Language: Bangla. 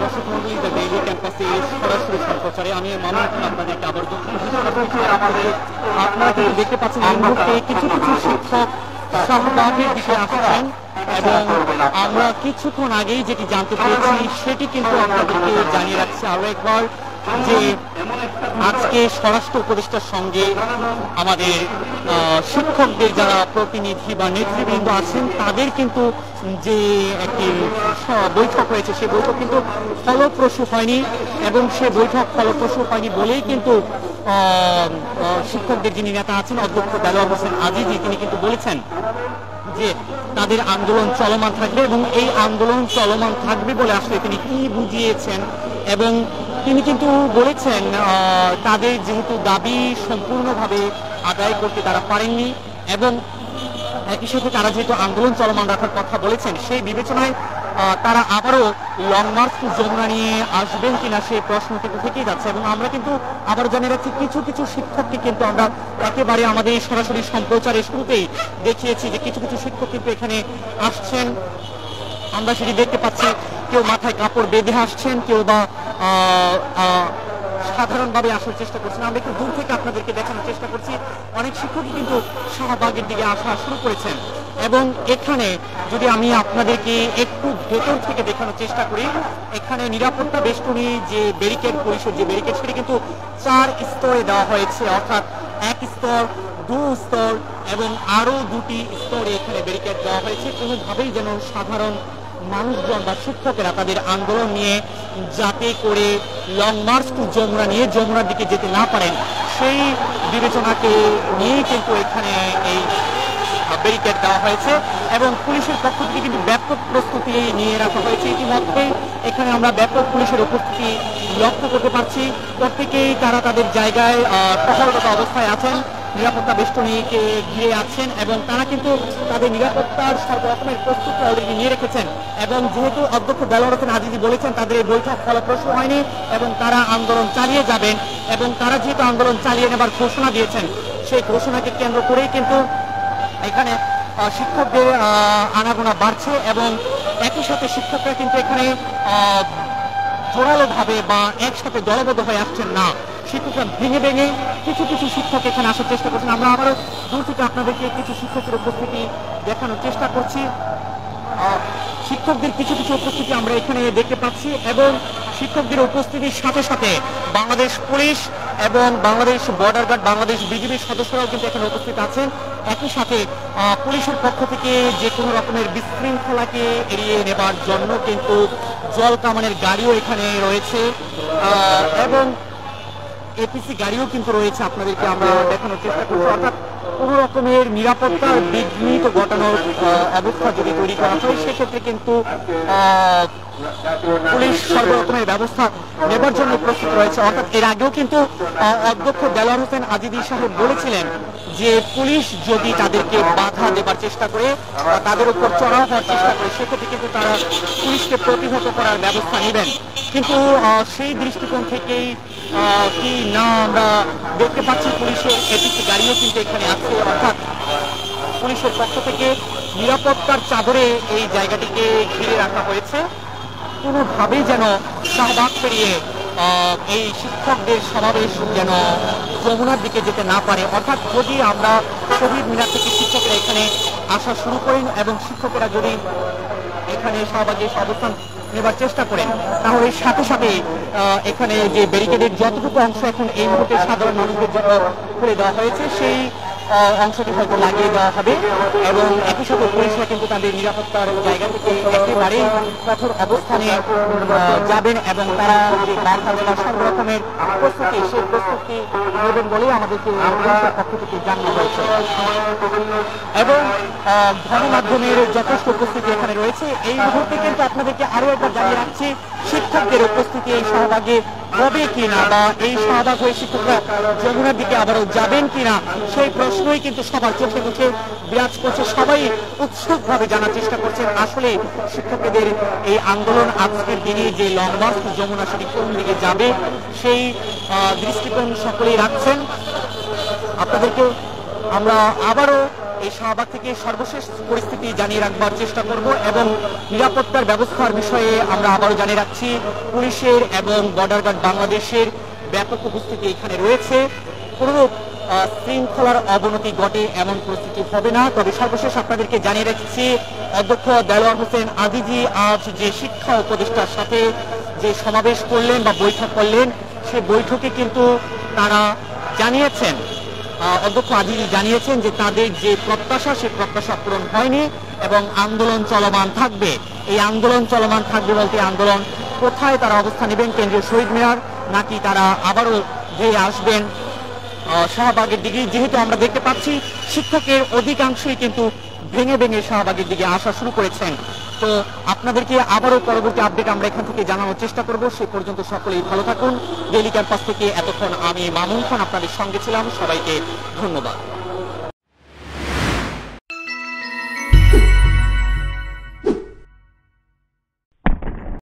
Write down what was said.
দর্শক মন্ডলী, দ্য ডেইলি ক্যাম্পাসে সরাসরি সম্প্রচারে আমি মামুন আপনাদেরকে আবার আপনারা কিন্তু দেখতে পাচ্ছেন এই মুহূর্তে কিছু কিছু শিক্ষক শাহবাগের দিকে আসছেন এবং আমরা কিছুক্ষণ আগেই যেটি জানতে পেরেছি সেটি কিন্তু আপনাদেরকে জানিয়ে রাখছি আরো একবার যে আজকে স্বরাষ্ট্র উপদেষ্টার সঙ্গে আমাদের শিক্ষকদের যারা প্রতিনিধি বা নেতৃবৃন্দ আছেন তাদের কিন্তু যে একটি বৈঠক হয়েছে সেই বৈঠক কিন্তু ফলপ্রসূ হয়নি এবং সে বৈঠক ফলপ্রসূ হয়নি বলেই কিন্তু শিক্ষকদের যিনি নেতা আছেন অধ্যক্ষ দেলোয়ার হোসেন আজিজি তিনি কিন্তু বলেছেন যে তাদের আন্দোলন চলমান থাকবে এবং এই আন্দোলন চলমান থাকবে বলে আসলে তিনি কি বুঝিয়েছেন এবং তিনি কিন্তু বলেছেন তাদের যেহেতু দাবি সম্পূর্ণভাবে আদায় করতে তারা পারেননি এবং একই সাথে তারা যেহেতু আন্দোলন চলমান রাখার কথা বলেছেন সেই বিবেচনায় তারা আবারও লং মার্চ টু যমুনা নিয়ে আসবেন কিনা সেই প্রশ্ন কিন্তু থেকেই যাচ্ছে এবং আমরা কিন্তু আবার জানিয়ে রাখছি কিছু কিছু শিক্ষককে কিন্তু আমরা একেবারে আমাদের সরাসরি সম্প্রচারের শুরুতেই দেখিয়েছি যে কিছু কিছু শিক্ষক কিন্তু এখানে আসছেন আমরা সেটি দেখতে পাচ্ছি কেউ মাথায় কাপড় বেঁধে আসছেন কেউ বা সাধারণভাবে আসার চেষ্টা করছেন আমরা একটু দূর থেকে আপনাদেরকে দেখানোর চেষ্টা করছি অনেক শিক্ষকই কিন্তু শাহবাগের দিকে আসা শুরু করেছেন এবং এখানে যদি আমি আপনাদেরকে একটু ভেতর থেকে দেখানোর চেষ্টা করি এখানে নিরাপত্তা বেষ্টনী যে ব্যারিকেড পুলিশের যে ব্যারিকেড সেটি কিন্তু 4 স্তরে দেওয়া হয়েছে অর্থাৎ 1 স্তর 2 স্তর এবং আরো 2টি স্তরে এখানে ব্যারিকেড দেওয়া হয়েছে কোনোভাবেই যেন সাধারণ মানুষজন বা শিক্ষকেরা তাদের আন্দোলন নিয়ে যাতে করে লং মার্চ টু যমুনা নিয়ে যমুনার দিকে যেতে না পারেন সেই বিবেচনাকে নিয়ে কিন্তু এখানে এই ব্যারিকেড দেওয়া হয়েছে এবং পুলিশের পক্ষ থেকে কিন্তু ব্যাপক প্রস্তুতি নিয়ে রাখা হয়েছে ইতিমধ্যেই এখানে আমরা ব্যাপক পুলিশের উপস্থিতি লক্ষ্য করতে পারছি প্রত্যেকেই তারা তাদের জায়গায় টহলরত অবস্থায় আছেন নিরাপত্তা বেষ্টনীকে ঘিরে আছেন এবং তারা কিন্তু তাদের নিরাপত্তার সর্বরকমের প্রস্তুতি অলরেডি নিয়ে রেখেছেন এবং যেহেতু অধ্যক্ষ দেলোয়ার হোসেন আজিজি বলেছেন তাদের এই বৈঠক ফলপ্রসূ হয়নি এবং তারা আন্দোলন চালিয়ে যাবেন এবং তারা যেহেতু আন্দোলন চালিয়ে নেবার ঘোষণা দিয়েছেন সেই ঘোষণাকে কেন্দ্র করেই কিন্তু এখানে শিক্ষকদের আনাগোনা বাড়ছে এবং একই সাথে শিক্ষকরা কিন্তু এখানে জোরালোভাবে বা একসাথে দলবদ্ধ হয়ে আসছেন না শিক্ষকরা ভেঙে ভেঙে কিছু কিছু শিক্ষক এখানে আসার চেষ্টা করছেন আমরা আবারও দূর থেকে আপনাদেরকে কিছু শিক্ষকের উপস্থিতি দেখানোর চেষ্টা করছি শিক্ষকদের কিছু কিছু উপস্থিতি আমরা এখানে দেখতে পাচ্ছি এবং শিক্ষকদের উপস্থিতির সাথে সাথে বাংলাদেশ পুলিশ এবং বাংলাদেশ বর্ডার গার্ড বাংলাদেশ বিজিবির সদস্যরাও কিন্তু এখানে উপস্থিত আছেন একই সাথে পুলিশের পক্ষ থেকে যে কোনো রকমের বিশৃঙ্খলাকে এড়িয়ে নেবার জন্য কিন্তু জল কামানের গাড়িও এখানে রয়েছে এবং এপিসি গাড়িও কিন্তু রয়েছে আপনাদেরকে আমরা দেখানোর চেষ্টা করছি অর্থাৎ কোনো রকমের নিরাপত্তার বিঘ্নিত ঘটানোর অবস্থা যদি তৈরি করা হয় সেক্ষেত্রে কিন্তু পুলিশ সর্বরকমের ব্যবস্থা নেবার জন্য প্রস্তুত রয়েছে অর্থাৎ এর আগেও কিন্তু অধ্যক্ষ দেলোয়ার হোসেন আজিজি সাহেব বলেছিলেন যে পুলিশ যদি তাদেরকে বাধা দেবার চেষ্টা করে তাদের উপর চড়াও হওয়ার চেষ্টা করে সেক্ষেত্রে কিন্তু তারা পুলিশকে প্রতিহত করার ব্যবস্থা নেবেন কিন্তু সেই দৃষ্টিকোণ থেকেই কি না আমরা দেখতে পাচ্ছি পুলিশের এপিসি গাড়িও কিন্তু এখানে আছে অর্থাৎ পুলিশের পক্ষ থেকে নিরাপত্তার চাদরে এই জায়গাটিকে ঘিরে রাখা হয়েছে কোনোভাবেই যেন শাহবাগ পেরিয়ে এই শিক্ষকদের সমাবেশ যেন যমুনার দিকে যেতে না পারে অর্থাৎ যদি আমরা শহীদ মিনার থেকে শিক্ষকেরা এখানে আসা শুরু করেন এবং শিক্ষকেরা যদি এখানে শাহবাগে অবস্থান নেবার চেষ্টা করেন তাহলে সাথে সাথে এখানে যে ব্যারিকেডের যতটুকু অংশ এখন এই মুহূর্তে সাধারণ মানুষদের জন্য খুলে দেওয়া হয়েছে সেই অংশটি হয়তো লাগিয়ে দেওয়া হবে এবং একই সাথে পুলিশরা কিন্তু তাদের নিরাপত্তার জায়গা থেকে একেবারে কঠোর অবস্থানে যাবেন এবং তারা যে বাধা দেওয়ার সব রকমের প্রস্তুতি সেই প্রস্তুতি নেবেন বলেই আমাদেরকে পুলিশের পক্ষ থেকে জানানো হয়েছে এবং গণমাধ্যমের যথেষ্ট উপস্থিতি এখানে রয়েছে এই মুহূর্তে কিন্তু আপনাদেরকে আরো একবার জানিয়ে রাখছি শিক্ষকদের উপস্থিতি এই শাহবাগে হবে কিনা বা এই শাহবাগ হয়ে শিক্ষকরা যমুনার দিকে আবারও যাবেন কিনা সেই প্রশ্নই কিন্তু সবার চোখে মুখে বিরাজ করছে সবাই উৎসুকভাবে জানার চেষ্টা করছেন আসলে শিক্ষকদের এই আন্দোলন আজকের দিনে যে লং মার্চ যমুনা সেটি কোন দিকে যাবে সেই দৃষ্টিকোণ সকলেই রাখছেন আপনাদেরকে আমরা আবারও এই শাহবাগ থেকে সর্বশেষ পরিস্থিতি জানিয়ে রাখবার চেষ্টা করব এবং নিরাপত্তার ব্যবস্থার বিষয়ে আমরা আবারও জানিয়ে রাখছি পুলিশের এবং বর্ডার গার্ড বাংলাদেশের ব্যাপক উপস্থিতি এখানে রয়েছে। কোনরূপ শৃঙ্খলার অবনতি ঘটে এমন পরিস্থিতি হবে না। তবে সর্বশেষ আপনাদেরকে জানিয়ে রাখছি অধ্যক্ষ দেলোয়ার হোসেন আজিজি আজ যে শিক্ষা উপদেষ্টার সাথে যে সমাবেশ করলেন বা বৈঠক করলেন, সে বৈঠকে কিন্তু তারা জানিয়েছেন, অধ্যক্ষ আজিজি জানিয়েছেন যে তাদের যে প্রত্যাশা সে প্রত্যাশা পূরণ হয়নি এবং আন্দোলন চলমান থাকবে। এই আন্দোলন চলমান থাকবে বলতে আন্দোলন কোথায় তারা অবস্থান নেবেন, কেন্দ্রীয় শহীদ মিনার নাকি তারা আবারও ধেয়ে আসবেন শাহবাগের দিকে। যেহেতু আমরা দেখতে পাচ্ছি শিক্ষকের অধিকাংশই কিন্তু ভেঙে ভেঙে শাহবাগের দিকে আসা শুরু করেছেন। তো আপনাদেরকে আবারও পরবর্তী আপডেট আমরা এখান থেকে জানানোর চেষ্টা করব। সে পর্যন্ত সকলেই ভালো থাকুন। ডেইলি ক্যাম্পাস থেকে এতক্ষণ আমি মামুন খান আপনাদের সঙ্গে ছিলাম। সবাইকে ধন্যবাদ।